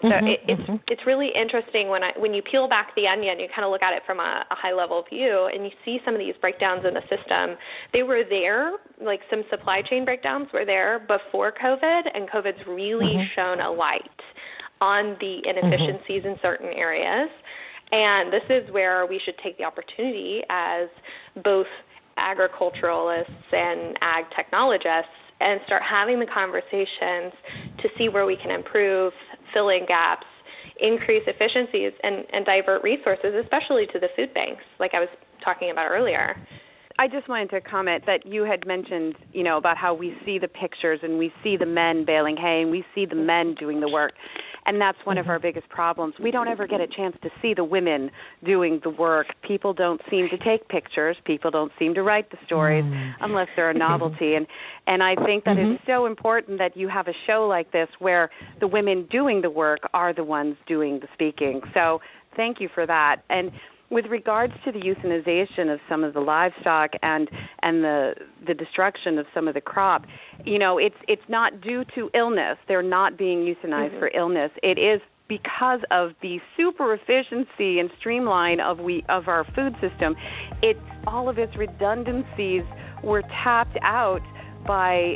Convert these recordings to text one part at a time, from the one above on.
So it's really interesting when you peel back the onion, you kind of look at it from a high-level view, and you see some of these breakdowns in the system. They were there, like some supply chain breakdowns were there before COVID, and COVID's really shown a light on the inefficiencies in certain areas. And this is where we should take the opportunity as both agriculturalists and ag technologists and start having the conversations to see where we can improve, fill in gaps, increase efficiencies, and divert resources, especially to the food banks, like I was talking about earlier. I just wanted to comment that you had mentioned, about how we see the pictures and we see the men baling hay and we see the men doing the work. And that's one of our biggest problems. We don't ever get a chance to see the women doing the work. People don't seem to take pictures. People don't seem to write the stories unless they're a novelty. And I think that it's so important that you have a show like this where the women doing the work are the ones doing the speaking. So thank you for that. And with regards to the euthanization of some of the livestock and the destruction of some of the crop, it's not due to illness. They're not being euthanized for illness. It is because of the super efficiency and streamline of our food system. All of its redundancies were tapped out by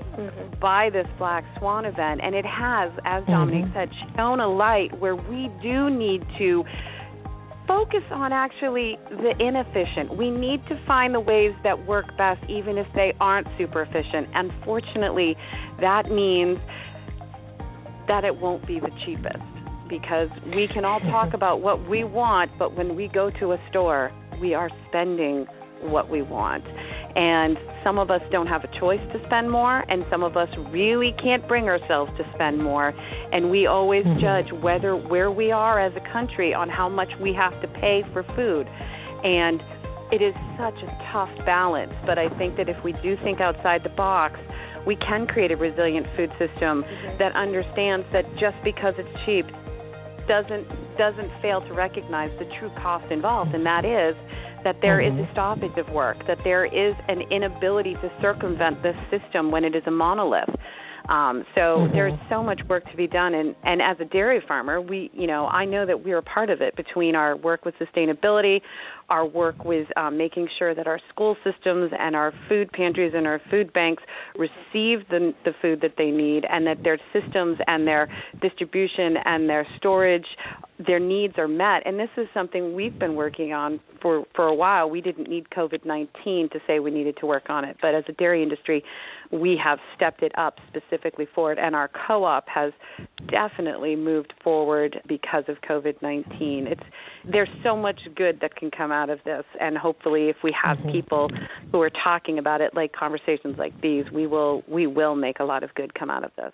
this black swan event, and it has, as Dominique said, shown a light where we do need to focus on actually the inefficient. We need to find the ways that work best, even if they aren't super efficient. Unfortunately, that means that it won't be the cheapest, because we can all talk about what we want, but when we go to a store, we are spending what we want. And some of us don't have a choice to spend more, and some of us really can't bring ourselves to spend more. And we always judge where we are as a country on how much we have to pay for food. And it is such a tough balance. But I think that if we do think outside the box, we can create a resilient food system that understands that just because it's cheap doesn't fail to recognize the true cost involved, and that is that there is a stoppage of work, that there is an inability to circumvent this system when it is a monolith. So there's so much work to be done, and as a dairy farmer, I know that we're a part of it between our work with sustainability, our work with making sure that our school systems and our food pantries and our food banks receive the food that they need, and that their systems and their distribution and their storage, their needs are met. And this is something we've been working on for a while. We didn't need COVID-19 to say we needed to work on it, but as a dairy industry, we have stepped it up specifically for it, and our co-op has definitely moved forward because of COVID-19. There's so much good that can come out of this, and hopefully if we have people who are talking about it, like conversations like these, we will make a lot of good come out of this.